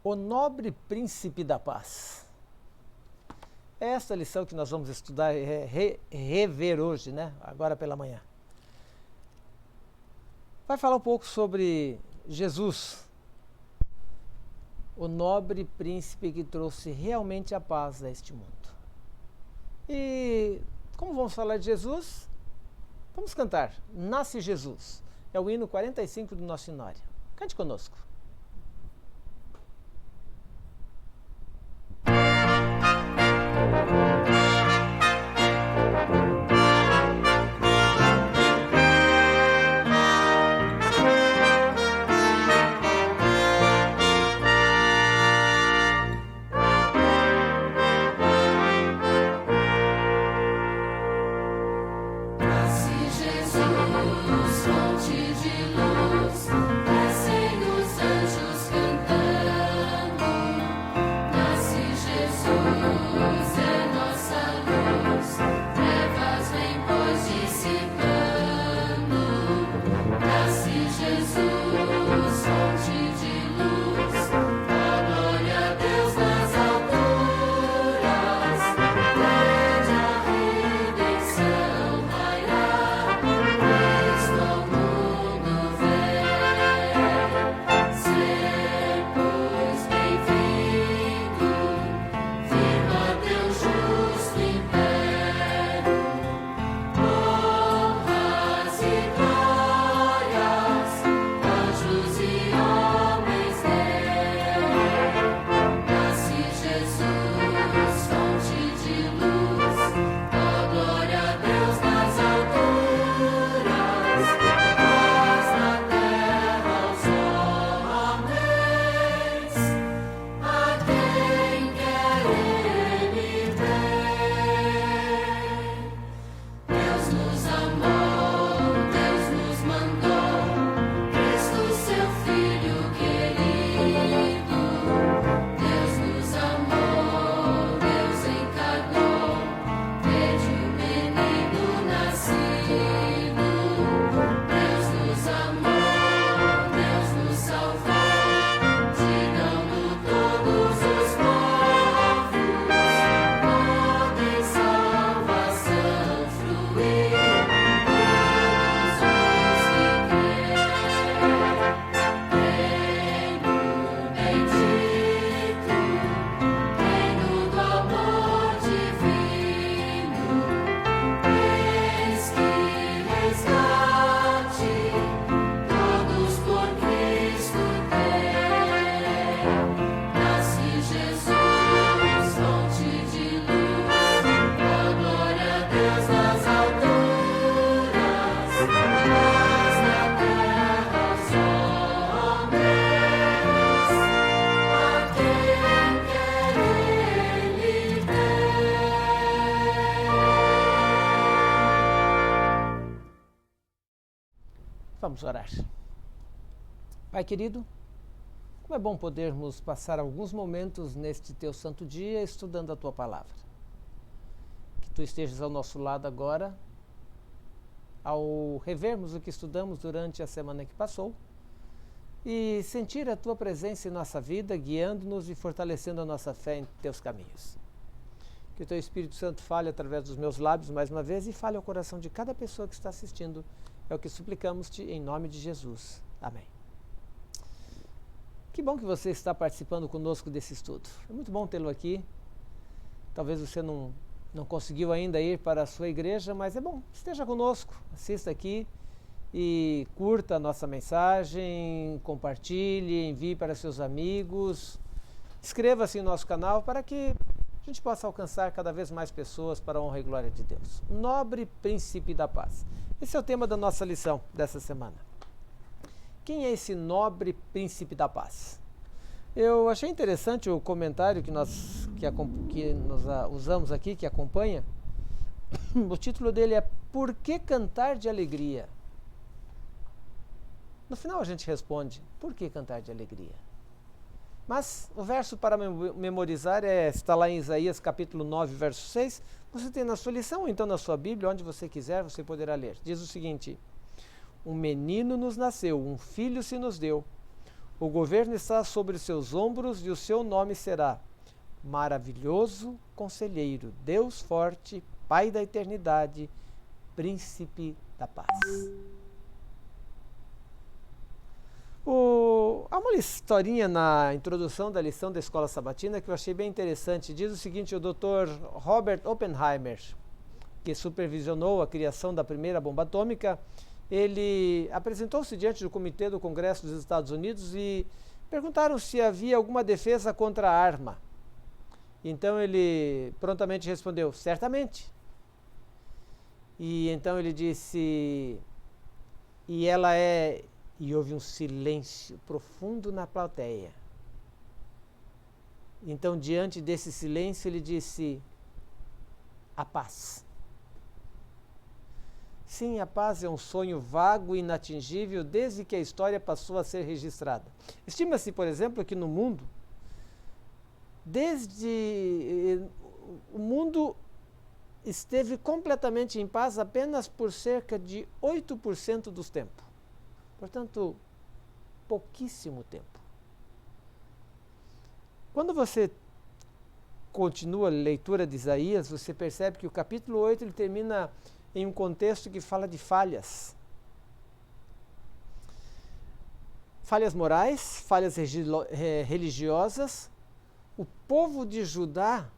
O nobre príncipe da paz. É esta lição que nós vamos estudar e rever hoje, né? Agora pela manhã. Vai falar um pouco sobre Jesus, o nobre príncipe que trouxe realmente a paz a este mundo. E como vamos falar de Jesus? Vamos cantar Nasce Jesus. É o hino 45 do Nossa Senhora. Cante conosco. Vamos orar. Pai querido, como é bom podermos passar alguns momentos neste teu santo dia estudando a tua palavra. Que tu estejas ao nosso lado agora, ao revermos o que estudamos durante a semana que passou e sentir a tua presença em nossa vida, guiando-nos e fortalecendo a nossa fé em teus caminhos. Que o teu Espírito Santo fale através dos meus lábios mais uma vez e fale ao coração de cada pessoa que está assistindo. É o que suplicamos-te em nome de Jesus. Amém. Que bom que você está participando conosco desse estudo. É muito bom tê-lo aqui. Talvez você não conseguiu ainda ir para a sua igreja, mas é bom. Esteja conosco, assista aqui e curta a nossa mensagem, compartilhe, envie para seus amigos. Inscreva-se no nosso canal para que a gente possa alcançar cada vez mais pessoas para a honra e glória de Deus. Nobre príncipe da paz. Esse é o tema da nossa lição dessa semana. Quem é esse nobre príncipe da paz? Eu achei interessante o comentário que nós usamos aqui, que acompanha. O título dele é Por que cantar de alegria? No final a gente responde, por que cantar de alegria? Mas o verso para memorizar está lá em Isaías capítulo 9, verso 6. Você tem na sua lição ou então na sua Bíblia, onde você quiser, você poderá ler. Diz o seguinte: um menino nos nasceu, um filho se nos deu. O governo está sobre os seus ombros e o seu nome será Maravilhoso Conselheiro, Deus Forte, Pai da Eternidade, Príncipe da Paz. Há uma historinha na introdução da lição da Escola Sabatina que eu achei bem interessante. Diz o seguinte: o Dr. Robert Oppenheimer, que supervisionou a criação da primeira bomba atômica, ele apresentou-se diante do Comitê do Congresso dos Estados Unidos e perguntaram se havia alguma defesa contra a arma. Então ele prontamente respondeu: certamente. E então ele disse: e ela é... E houve um silêncio profundo na plateia. Então, diante desse silêncio, ele disse: a paz. Sim, a paz é um sonho vago e inatingível desde que a história passou a ser registrada. Estima-se, por exemplo, que no mundo, o mundo esteve completamente em paz apenas por cerca de 8% dos tempos. Portanto, pouquíssimo tempo. Quando você continua a leitura de Isaías, você percebe que o capítulo 8 ele termina em um contexto que fala de falhas. Falhas morais, falhas religiosas. O povo de Judá,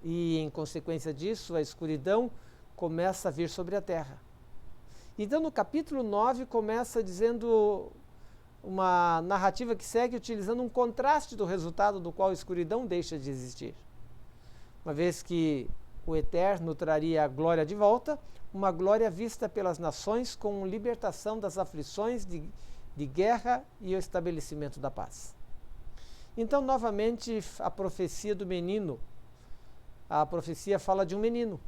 e em consequência disso, a escuridão começa a vir sobre a terra. Então, no capítulo 9, começa dizendo uma narrativa que segue utilizando um contraste do resultado do qual a escuridão deixa de existir. Uma vez que o Eterno traria a glória de volta, uma glória vista pelas nações com libertação das aflições de guerra e o estabelecimento da paz. Então, novamente, a profecia do menino. A profecia fala de um menino.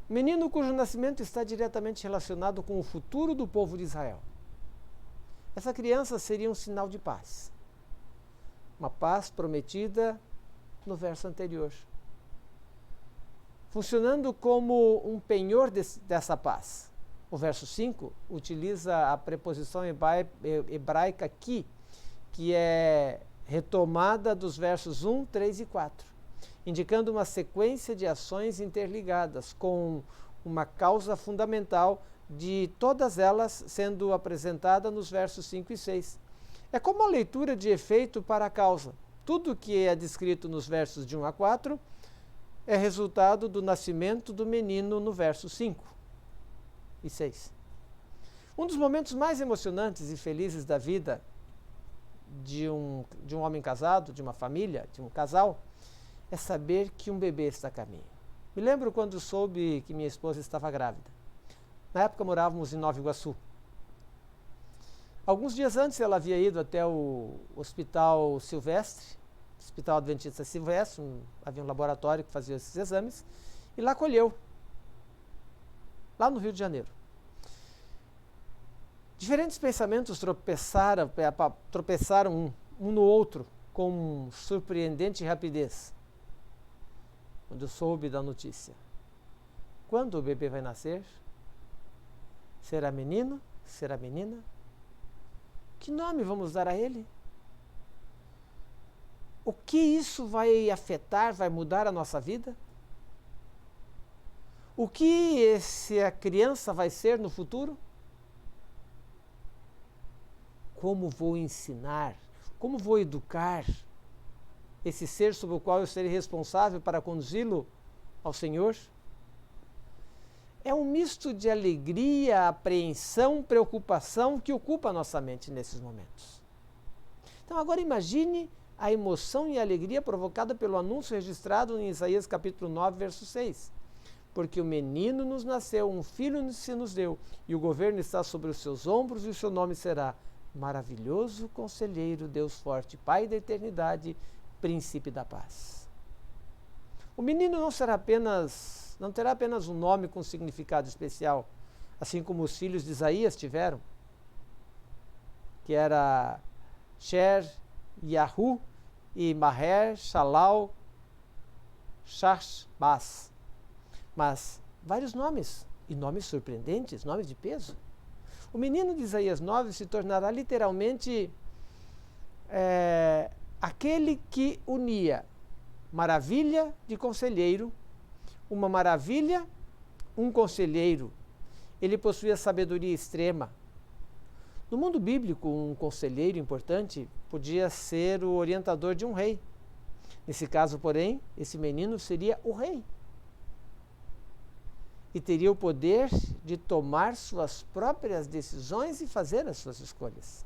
Um menino cujo nascimento está diretamente relacionado com o futuro do povo de Israel. Essa criança seria um sinal de paz. Uma paz prometida no verso anterior. Funcionando como um penhor dessa paz. O verso 5 utiliza a preposição hebraica ki, que é retomada dos versos 1, 3 e 4. Indicando uma sequência de ações interligadas, com uma causa fundamental de todas elas sendo apresentada nos versos 5 e 6. É como a leitura de efeito para a causa. Tudo que é descrito nos versos de 1 a 4 é resultado do nascimento do menino no verso 5 e 6. Um dos momentos mais emocionantes e felizes da vida de um homem casado, de uma família, de um casal, é saber que um bebê está a caminho. Me lembro quando soube que minha esposa estava grávida. Na época morávamos em Nova Iguaçu. Alguns dias antes ela havia ido até o Hospital Silvestre, Hospital Adventista Silvestre, havia um laboratório que fazia esses exames, e lá colheu, lá no Rio de Janeiro. Diferentes pensamentos tropeçaram um no outro com surpreendente rapidez. Quando eu soube da notícia. Quando o bebê vai nascer? Será menino? Será menina? Que nome vamos dar a ele? O que isso vai afetar, vai mudar a nossa vida? O que essa criança vai ser no futuro? Como vou ensinar? Como vou educar esse ser sobre o qual eu serei responsável para conduzi-lo ao Senhor? É um misto de alegria, apreensão, preocupação que ocupa a nossa mente nesses momentos. Então agora imagine a emoção e a alegria provocada pelo anúncio registrado em Isaías capítulo 9, verso 6. Porque o menino nos nasceu, um filho se nos deu, e o governo está sobre os seus ombros, e o seu nome será Maravilhoso Conselheiro, Deus Forte, Pai da Eternidade, Príncipe da Paz. O menino não terá apenas um nome com significado especial, assim como os filhos de Isaías tiveram, que era Sher, Yahu e Maher, Shalal, Shashbaz. Mas vários nomes, e nomes surpreendentes, nomes de peso. O menino de Isaías 9 se tornará literalmente aquele que unia maravilha de conselheiro, uma maravilha, um conselheiro. Ele possuía sabedoria extrema. No mundo bíblico, um conselheiro importante podia ser o orientador de um rei. Nesse caso, porém, esse menino seria o rei. E teria o poder de tomar suas próprias decisões e fazer as suas escolhas.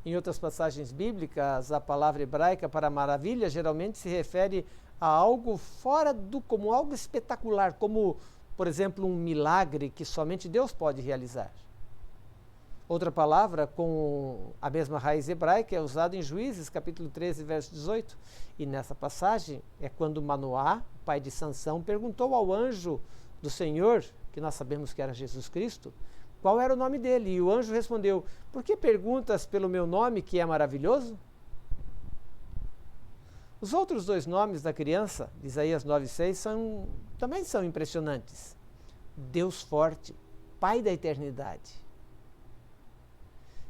Em outras passagens bíblicas, a palavra hebraica para maravilha geralmente se refere a algo fora do comum, algo espetacular, como, por exemplo, um milagre que somente Deus pode realizar. Outra palavra com a mesma raiz hebraica é usada em Juízes, capítulo 13, verso 18. E nessa passagem é quando Manoá, pai de Sansão, perguntou ao anjo do Senhor, que nós sabemos que era Jesus Cristo, qual era o nome dele. E o anjo respondeu: por que perguntas pelo meu nome, que é maravilhoso? Os outros dois nomes da criança, de Isaías 9,6, também são impressionantes. Deus forte, Pai da eternidade.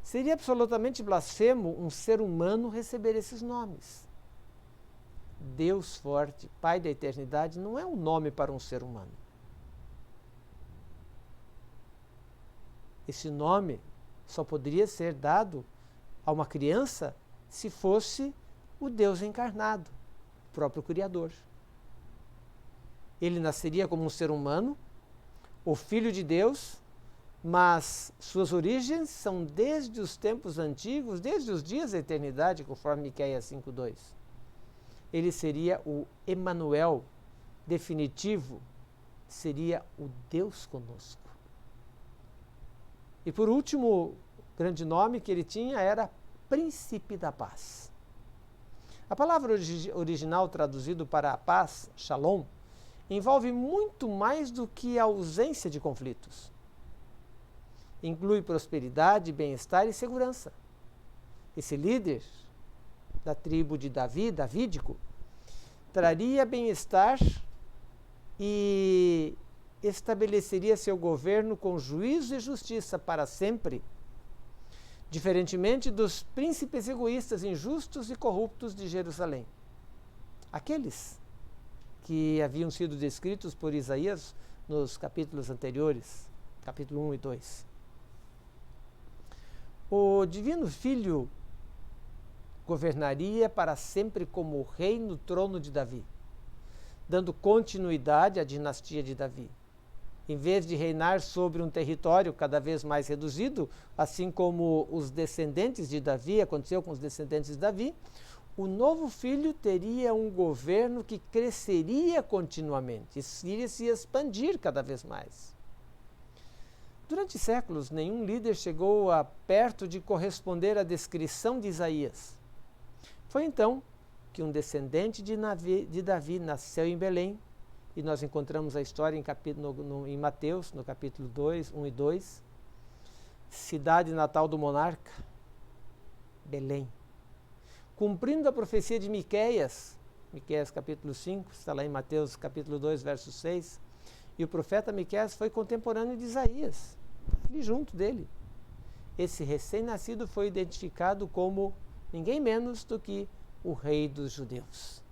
Seria absolutamente blasfemo um ser humano receber esses nomes. Deus forte, Pai da eternidade, não é um nome para um ser humano. Esse nome só poderia ser dado a uma criança se fosse o Deus encarnado, o próprio Criador. Ele nasceria como um ser humano, o Filho de Deus, mas suas origens são desde os tempos antigos, desde os dias da eternidade, conforme Miqueias 5:2. Ele seria o Emanuel definitivo, seria o Deus conosco. E por último, o grande nome que ele tinha era Príncipe da Paz. A palavra original traduzido para a paz, Shalom, envolve muito mais do que a ausência de conflitos. Inclui prosperidade, bem-estar e segurança. Esse líder da tribo de Davi, davídico, traria bem-estar e estabeleceria seu governo com juízo e justiça para sempre, diferentemente dos príncipes egoístas, injustos e corruptos de Jerusalém. Aqueles que haviam sido descritos por Isaías nos capítulos anteriores, capítulo 1 e 2. O Divino Filho governaria para sempre como rei no trono de Davi, dando continuidade à dinastia de Davi. Em vez de reinar sobre um território cada vez mais reduzido, assim como os descendentes de Davi, aconteceu com os descendentes de Davi, o novo filho teria um governo que cresceria continuamente, iria se expandir cada vez mais. Durante séculos, nenhum líder chegou a perto de corresponder à descrição de Isaías. Foi então que um descendente de Davi nasceu em Belém, e nós encontramos a história em Mateus, no capítulo 2, 1 e 2. Cidade natal do monarca, Belém. Cumprindo a profecia de Miqueias, Miqueias capítulo 5, está lá em Mateus capítulo 2, verso 6. E o profeta Miqueias foi contemporâneo de Isaías, ali junto dele. Esse recém-nascido foi identificado como ninguém menos do que o rei dos judeus.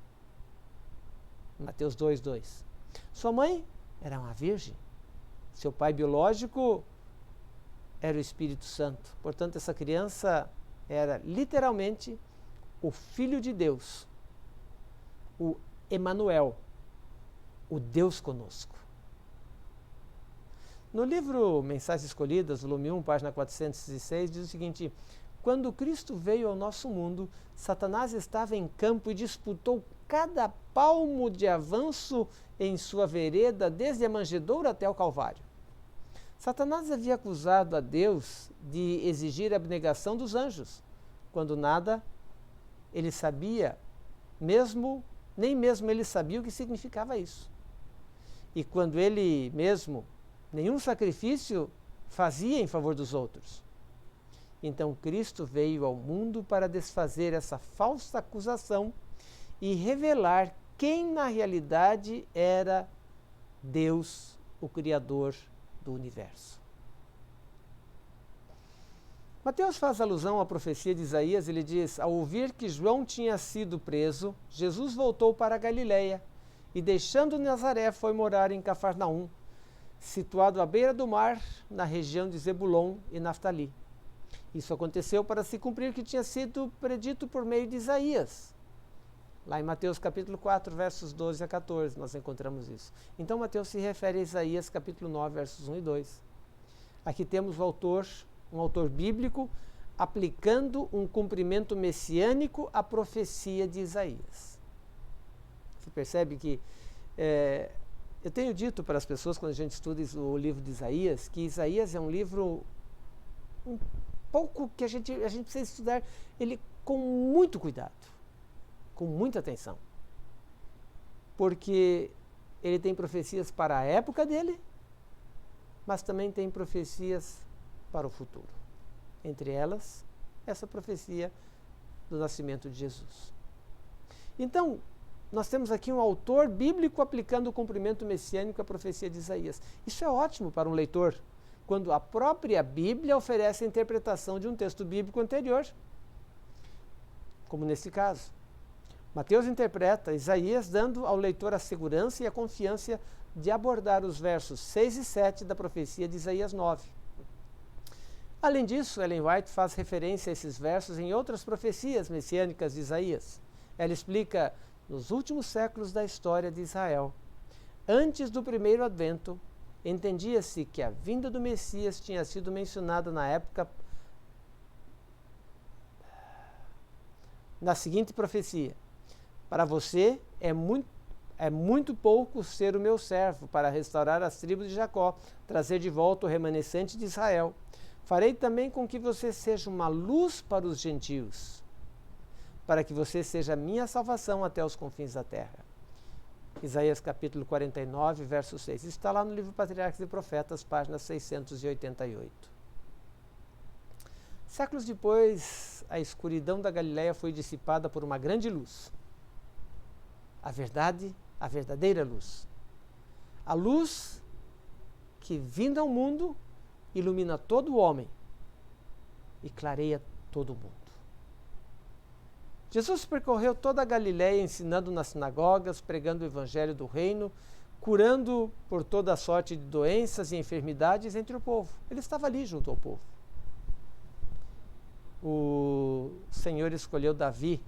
Mateus 2, 2. Sua mãe era uma virgem. Seu pai biológico era o Espírito Santo. Portanto, essa criança era literalmente o Filho de Deus, o Emanuel, o Deus conosco. No livro Mensagens Escolhidas, volume 1, página 406, diz o seguinte: quando Cristo veio ao nosso mundo, Satanás estava em campo e disputou cada palmo de avanço em sua vereda, desde a manjedoura até o Calvário. Satanás havia acusado a Deus de exigir a abnegação dos anjos, quando nada ele sabia, nem mesmo ele sabia o que significava isso. E quando ele mesmo nenhum sacrifício fazia em favor dos outros. Então Cristo veio ao mundo para desfazer essa falsa acusação e revelar quem na realidade era Deus, o Criador do universo. Mateus faz alusão à profecia de Isaías. Ele diz: ao ouvir que João tinha sido preso, Jesus voltou para a Galiléia e, deixando Nazaré, foi morar em Cafarnaum, situado à beira do mar, na região de Zebulon e Naftali. Isso aconteceu para se cumprir o que tinha sido predito por meio de Isaías. Lá em Mateus capítulo 4, versos 12 a 14, nós encontramos isso. Então Mateus se refere a Isaías capítulo 9, versos 1 e 2. Aqui temos um autor bíblico, aplicando um cumprimento messiânico à profecia de Isaías. Você percebe que eu tenho dito para as pessoas, quando a gente estuda o livro de Isaías, que Isaías é um livro um pouco que a gente precisa estudar ele com muito cuidado, com muita atenção, porque ele tem profecias para a época dele, mas também tem profecias para o futuro. Entre elas, essa profecia do nascimento de Jesus. Então, nós temos aqui um autor bíblico aplicando o cumprimento messiânico à profecia de Isaías. Isso é ótimo para um leitor, quando a própria Bíblia oferece a interpretação de um texto bíblico anterior, como nesse caso. Mateus interpreta Isaías dando ao leitor a segurança e a confiança de abordar os versos 6 e 7 da profecia de Isaías 9. Além disso, Ellen White faz referência a esses versos em outras profecias messiânicas de Isaías. Ela explica: nos últimos séculos da história de Israel, antes do primeiro advento, entendia-se que a vinda do Messias tinha sido mencionada na seguinte profecia: para você é muito pouco ser o meu servo para restaurar as tribos de Jacó, trazer de volta o remanescente de Israel. Farei também com que você seja uma luz para os gentios, para que você seja minha salvação até os confins da terra. Isaías capítulo 49, verso 6. Isso está lá no livro Patriarcas e Profetas, página 688. Séculos depois, a escuridão da Galiléia foi dissipada por uma grande luz. A verdadeira luz. A luz que, vinda ao mundo, ilumina todo o homem e clareia todo o mundo. Jesus percorreu toda a Galiléia, ensinando nas sinagogas, pregando o evangelho do reino, curando por toda sorte de doenças e enfermidades entre o povo. Ele estava ali junto ao povo. O Senhor escolheu Davi,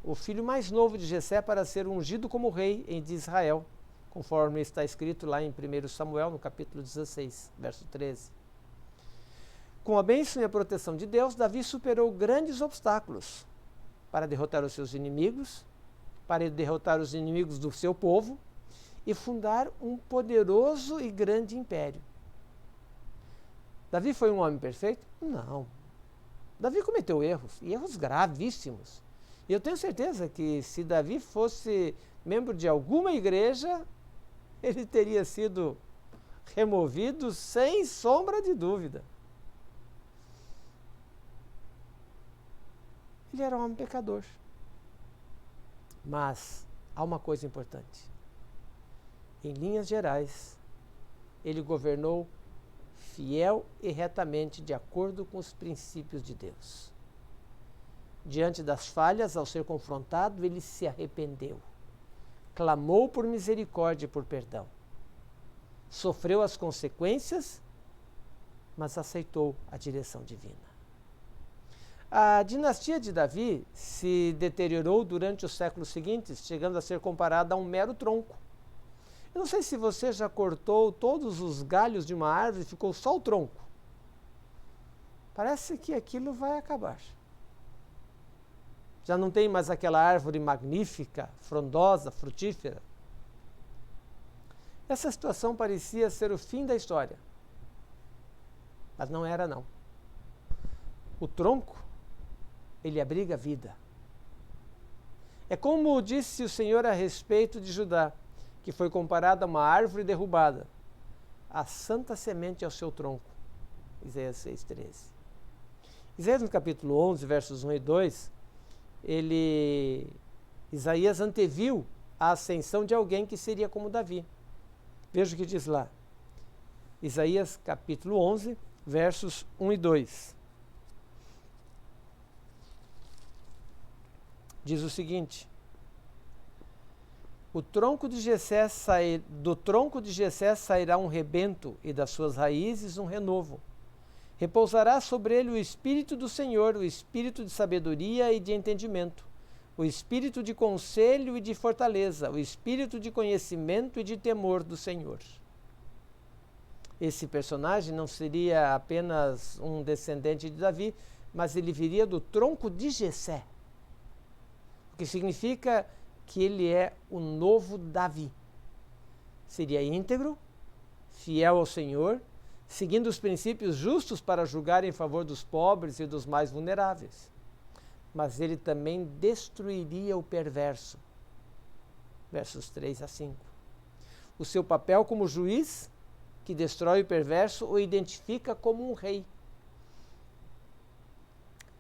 o filho mais novo de Jessé, para ser ungido como rei de Israel, conforme está escrito lá em 1 Samuel, no capítulo 16, verso 13. Com a bênção e a proteção de Deus, Davi superou grandes obstáculos para derrotar os seus inimigos, para derrotar os inimigos do seu povo e fundar um poderoso e grande império. Davi foi um homem perfeito? Não. Davi cometeu erros, e erros gravíssimos. E eu tenho certeza que se Davi fosse membro de alguma igreja, ele teria sido removido sem sombra de dúvida. Ele era um homem pecador. Mas há uma coisa importante. Em linhas gerais, ele governou fiel e retamente de acordo com os princípios de Deus. Diante das falhas, ao ser confrontado, ele se arrependeu. Clamou por misericórdia e por perdão. Sofreu as consequências, mas aceitou a direção divina. A dinastia de Davi se deteriorou durante os séculos seguintes, chegando a ser comparada a um mero tronco. Eu não sei se você já cortou todos os galhos de uma árvore e ficou só o tronco. Parece que aquilo vai acabar. Já não tem mais aquela árvore magnífica, frondosa, frutífera. Essa situação parecia ser o fim da história. Mas não era, não. O tronco, ele abriga a vida. É como disse o Senhor a respeito de Judá, que foi comparado a uma árvore derrubada. A santa semente é o seu tronco. Isaías 6,13. Isaías no capítulo 11, versos 1 e 2, Isaías anteviu a ascensão de alguém que seria como Davi. Veja o que diz lá. Isaías capítulo 11, versos 1 e 2. diz o seguinte: do tronco de Jessé sairá um rebento, e das suas raízes um renovo. Repousará sobre ele o Espírito do Senhor, o Espírito de sabedoria e de entendimento, o Espírito de conselho e de fortaleza, o Espírito de conhecimento e de temor do Senhor. Esse personagem não seria apenas um descendente de Davi, mas ele viria do tronco de Jessé, o que significa que ele é o novo Davi. Seria íntegro, fiel ao Senhor, seguindo os princípios justos para julgar em favor dos pobres e dos mais vulneráveis. Mas ele também destruiria o perverso. Versos 3 a 5. O seu papel como juiz, que destrói o perverso, o identifica como um rei.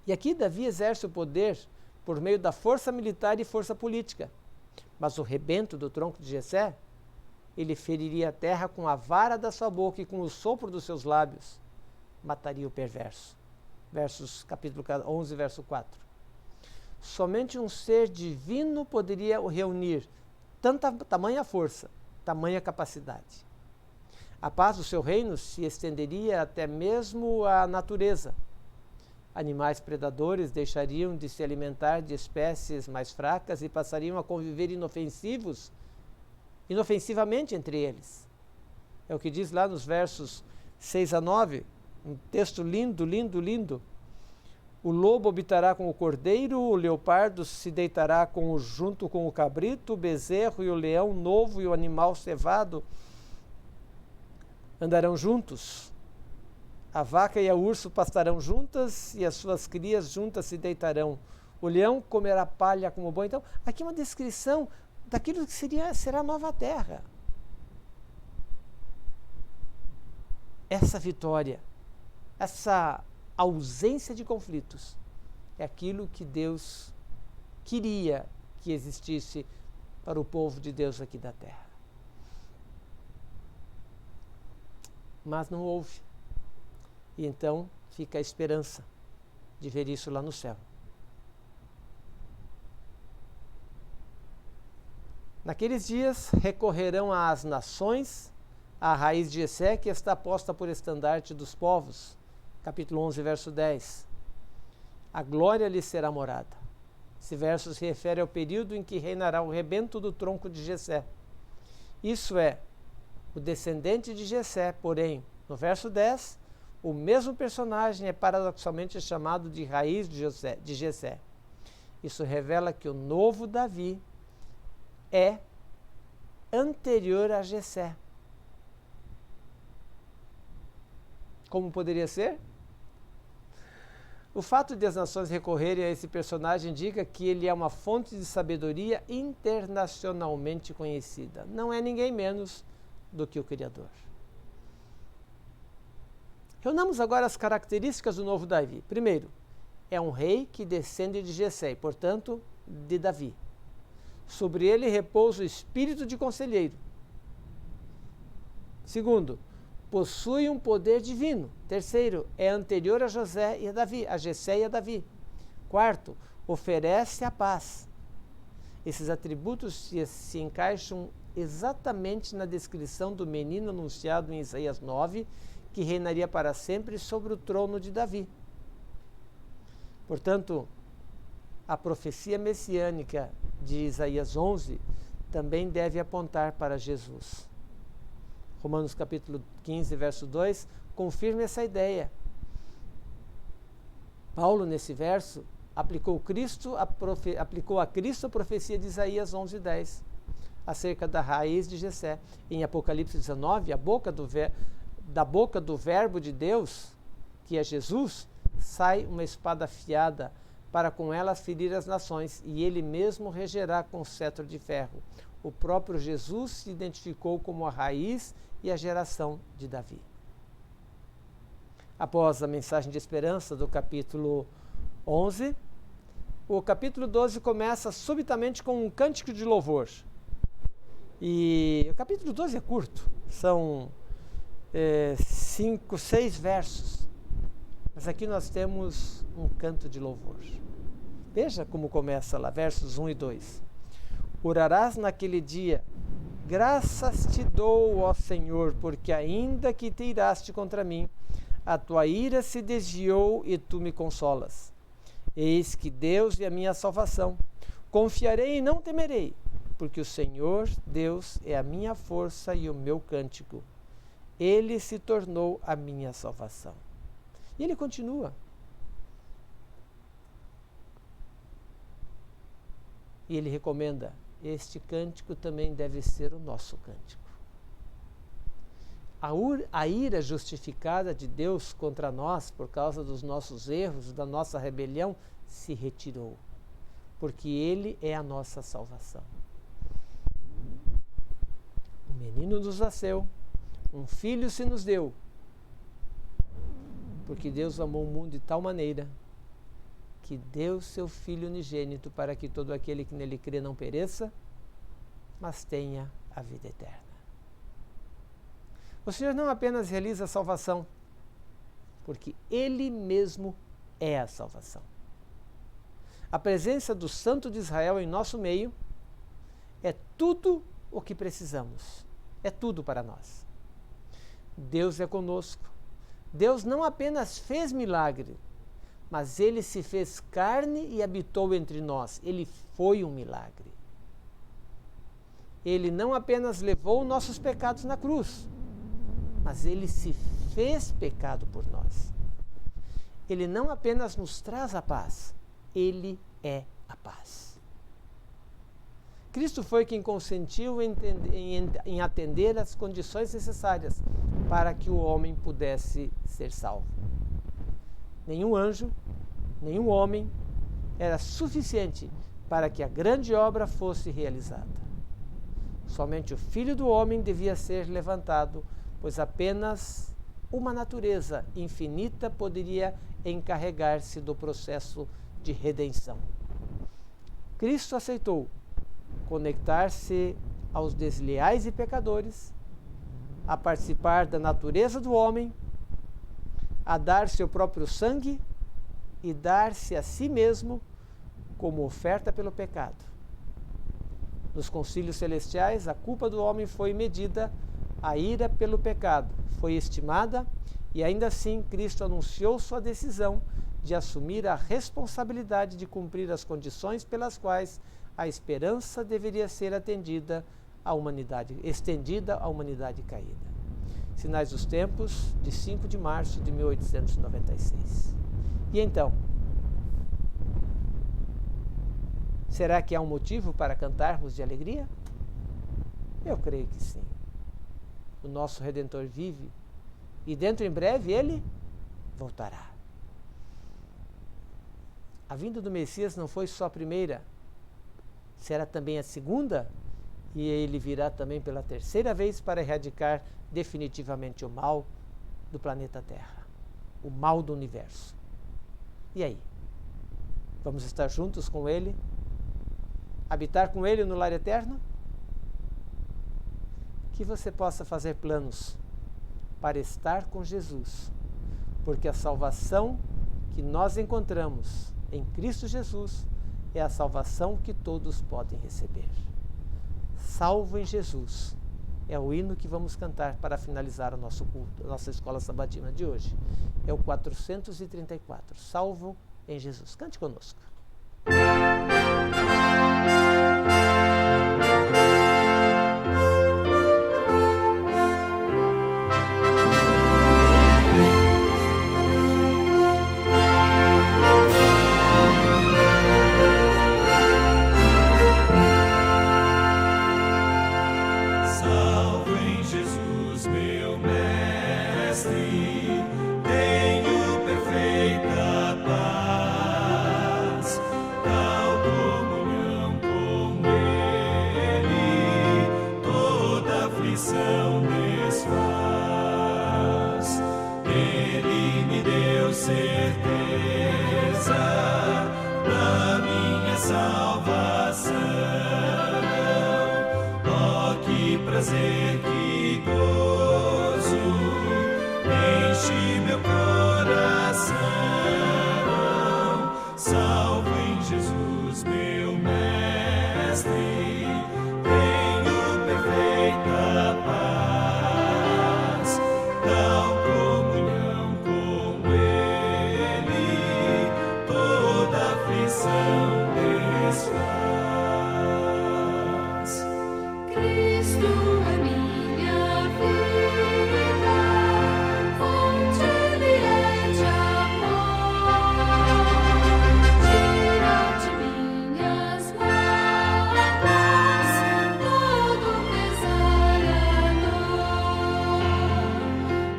E aqui Davi exerce o poder por meio da força militar e força política. Mas o rebento do tronco de Jessé, ele feriria a terra com a vara da sua boca e com o sopro dos seus lábios mataria o perverso. Capítulo 11, verso 4. Somente um ser divino poderia reunir tamanha força, tamanha capacidade. A paz do seu reino se estenderia até mesmo à natureza. Animais predadores deixariam de se alimentar de espécies mais fracas e passariam a conviver inofensivamente entre eles. É o que diz lá nos versos 6 a 9, um texto lindo, lindo, lindo. O lobo habitará com o cordeiro, o leopardo se deitará junto com o cabrito, o bezerro e o leão novo e o animal cevado andarão juntos. A vaca e o urso pastarão juntas e as suas crias juntas se deitarão. O leão comerá palha como boi. Então, aqui é uma descrição daquilo que será a nova terra. Essa vitória, essa ausência de conflitos, é aquilo que Deus queria que existisse para o povo de Deus aqui da terra. Mas não houve. E então fica a esperança de ver isso lá no céu. Naqueles dias recorrerão às nações, à raiz de Jessé, que está posta por estandarte dos povos. Capítulo 11, verso 10. A glória lhe será morada. Esse verso se refere ao período em que reinará o rebento do tronco de Jessé. Isso é, o descendente de Jessé, porém, no verso 10, o mesmo personagem é paradoxalmente chamado de raiz de Jessé. Isso revela que o novo Davi é anterior a Jessé. Como poderia ser? O fato de as nações recorrerem a esse personagem indica que ele é uma fonte de sabedoria internacionalmente conhecida. Não é ninguém menos do que o Criador. Reunamos agora as características do novo Davi. Primeiro, é um rei que descende de Jessé, portanto, de Davi. Sobre ele repousa o espírito de conselheiro. Segundo, possui um poder divino. Terceiro, é anterior a Jessé e a Davi. Quarto, oferece a paz. Esses atributos se encaixam exatamente na descrição do menino anunciado em Isaías 9, que reinaria para sempre sobre o trono de Davi. Portanto, a profecia messiânica de Isaías 11 também deve apontar para Jesus. Romanos capítulo 15, verso 2, confirma essa ideia. Paulo, nesse verso, aplicou a Cristo a profecia de Isaías 11, 10, acerca da raiz de Jessé. Em Apocalipse 19, da boca do verbo de Deus, que é Jesus, sai uma espada afiada, para com ela ferir as nações, e ele mesmo regerá com cetro de ferro. O próprio Jesus se identificou como a raiz e a geração de Davi. Após a mensagem de esperança do capítulo 11, o capítulo 12 começa subitamente com um cântico de louvor. E o capítulo 12 é curto, são 5, 6 versos. Mas aqui nós temos um canto de louvor. Veja como começa lá, versos 1 e 2. Orarás naquele dia: graças te dou, ó Senhor, porque ainda que te iraste contra mim, a tua ira se desviou e tu me consolas. Eis que Deus é a minha salvação. Confiarei e não temerei, porque o Senhor Deus é a minha força e o meu cântico. Ele se tornou a minha salvação. E ele continua. E ele recomenda: este cântico também deve ser o nosso cântico. A ira justificada de Deus contra nós por causa dos nossos erros, da nossa rebelião, se retirou, porque Ele é a nossa salvação. Um menino nos nasceu, um filho se nos deu, porque Deus amou o mundo de tal maneira que deu seu Filho unigênito para que todo aquele que nele crê não pereça, mas tenha a vida eterna. O Senhor não apenas realiza a salvação, porque Ele mesmo é a salvação. A presença do Santo de Israel em nosso meio é tudo o que precisamos, é tudo para nós. Deus é conosco. Deus não apenas fez milagre, mas Ele se fez carne e habitou entre nós. Ele foi um milagre. Ele não apenas levou nossos pecados na cruz, mas Ele se fez pecado por nós. Ele não apenas nos traz a paz, Ele é a paz. Cristo foi quem consentiu em atender às condições necessárias para que o homem pudesse ser salvo. Nenhum anjo, nenhum homem era suficiente para que a grande obra fosse realizada. Somente o Filho do Homem devia ser levantado, pois apenas uma natureza infinita poderia encarregar-se do processo de redenção. Cristo aceitou conectar-se aos desleais e pecadores, a participar da natureza do homem, a dar seu próprio sangue e dar-se a si mesmo como oferta pelo pecado. Nos concílios celestiais, a culpa do homem foi medida, a ira pelo pecado foi estimada, e ainda assim Cristo anunciou sua decisão de assumir a responsabilidade de cumprir as condições pelas quais a esperança deveria ser estendida à humanidade caída. Sinais dos Tempos, de 5 de março de 1896. E então, será que há um motivo para cantarmos de alegria? Eu creio que sim. O nosso Redentor vive e dentro em breve Ele voltará. A vinda do Messias não foi só a primeira, será também a segunda, e Ele virá também pela terceira vez para erradicar definitivamente o mal do planeta Terra, o mal do universo. E aí? Vamos estar juntos com Ele? Habitar com Ele no lar eterno? Que você possa fazer planos para estar com Jesus, porque a salvação que nós encontramos em Cristo Jesus é a salvação que todos podem receber. Salvo em Jesus é o hino que vamos cantar para finalizar o nosso culto, a nossa escola sabatina de hoje. É o 434, Salvo em Jesus. Cante conosco. Tenho perfeita paz, tal Jesus, meu mestre, tenho perfeita paz, tal comunhão com Ele, toda aflição desfaz. Cristo é minha vida, fonte Ele é de amor, tira de minhas mágoas todo pesar e dor,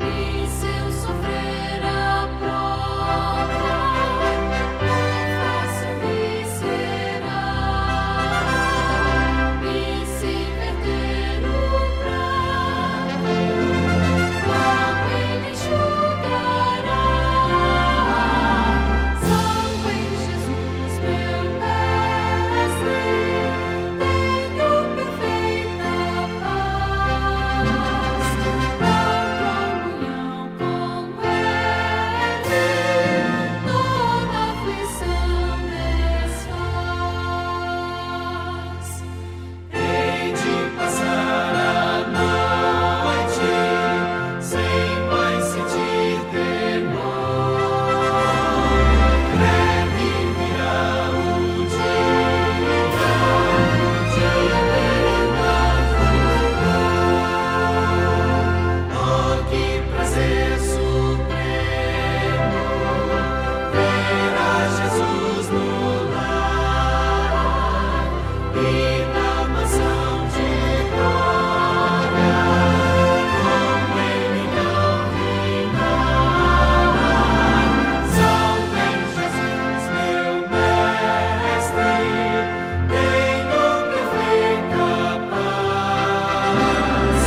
e se eu sofrer a prova, fácil me será, e se perder o pranto, logo Ele enxugará. Salve em Jesus, meu mestre, tenho perfeita paz, da comunhão com Ele, toda aflição desfaz. Hei de passar a noite sem mais sentir temor. Breve virá o dia de eterna fulgor. Oh, que prazer supremo ver a Jesus no lar e na mansão de glória, com Ele não reinar. Salve Jesus, meu mestre, tenho perfeita paz,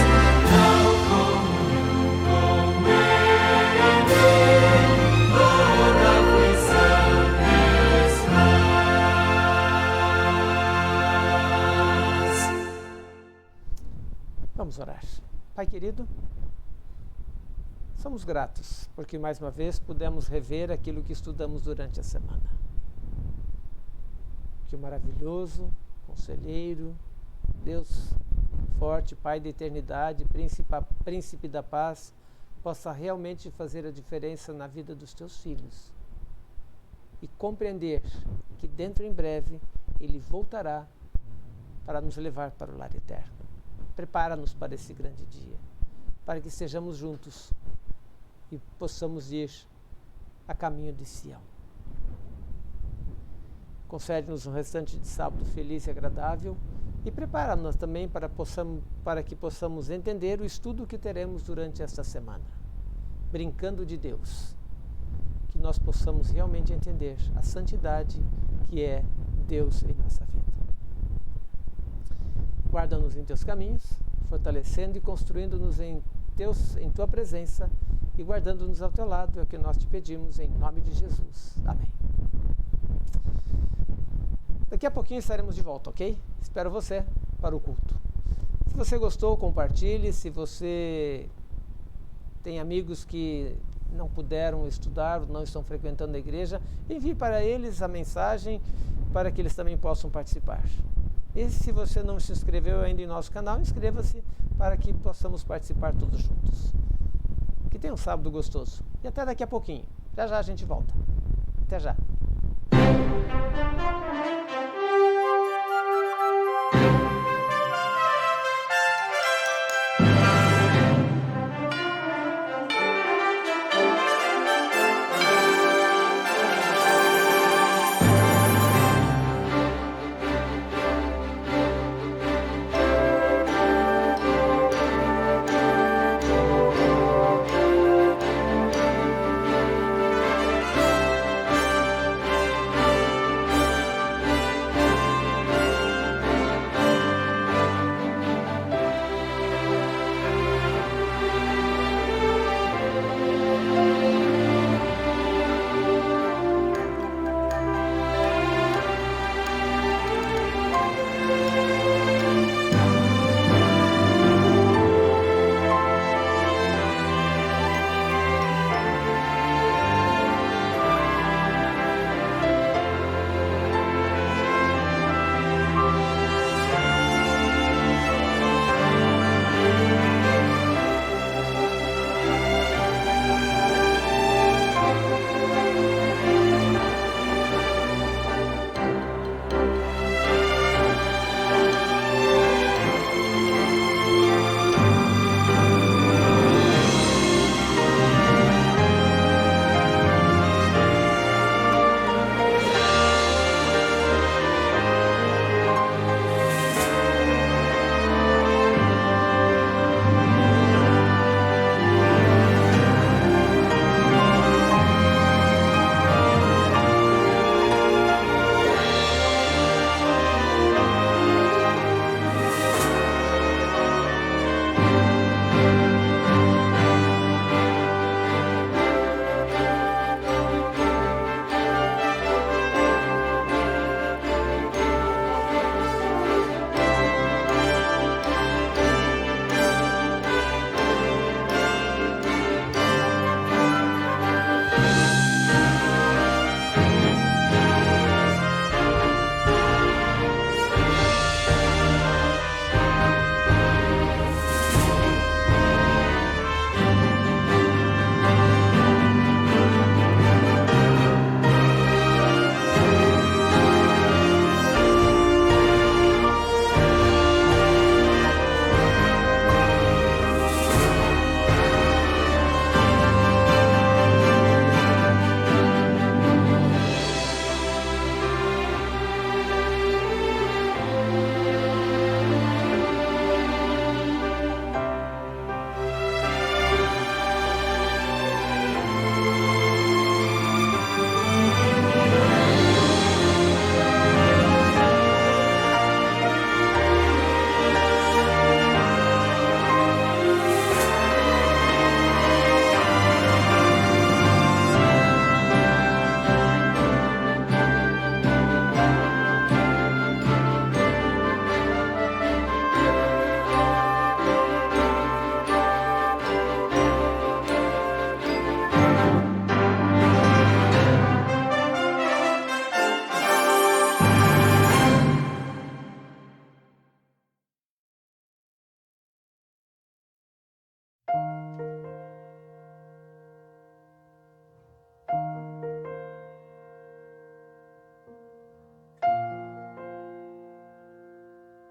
tal comunhão com Ele, toda aflição desfaz. Vamos orar. Pai querido, somos gratos porque mais uma vez pudemos rever aquilo que estudamos durante a semana. Que o maravilhoso, conselheiro, Deus forte, Pai da eternidade, príncipe da paz, possa realmente fazer a diferença na vida dos teus filhos e compreender que dentro em breve Ele voltará para nos levar para o lar eterno. Prepara-nos para esse grande dia, para que estejamos juntos e possamos ir a caminho de Sião. Concede-nos um restante de sábado feliz e agradável e prepara-nos também para que possamos entender o estudo que teremos durante esta semana. Brincando de Deus, que nós possamos realmente entender a santidade que é Deus em nossa vida. Guarda-nos em teus caminhos, fortalecendo e construindo-nos em tua presença e guardando-nos ao teu lado, é o que nós te pedimos em nome de Jesus. Amém. Daqui a pouquinho estaremos de volta, ok? Espero você para o culto. Se você gostou, compartilhe. Se você tem amigos que não puderam estudar, não estão frequentando a igreja, envie para eles a mensagem para que eles também possam participar. E se você não se inscreveu ainda em nosso canal, inscreva-se para que possamos participar todos juntos. Que tenha um sábado gostoso. E até daqui a pouquinho. Já já a gente volta. Até já.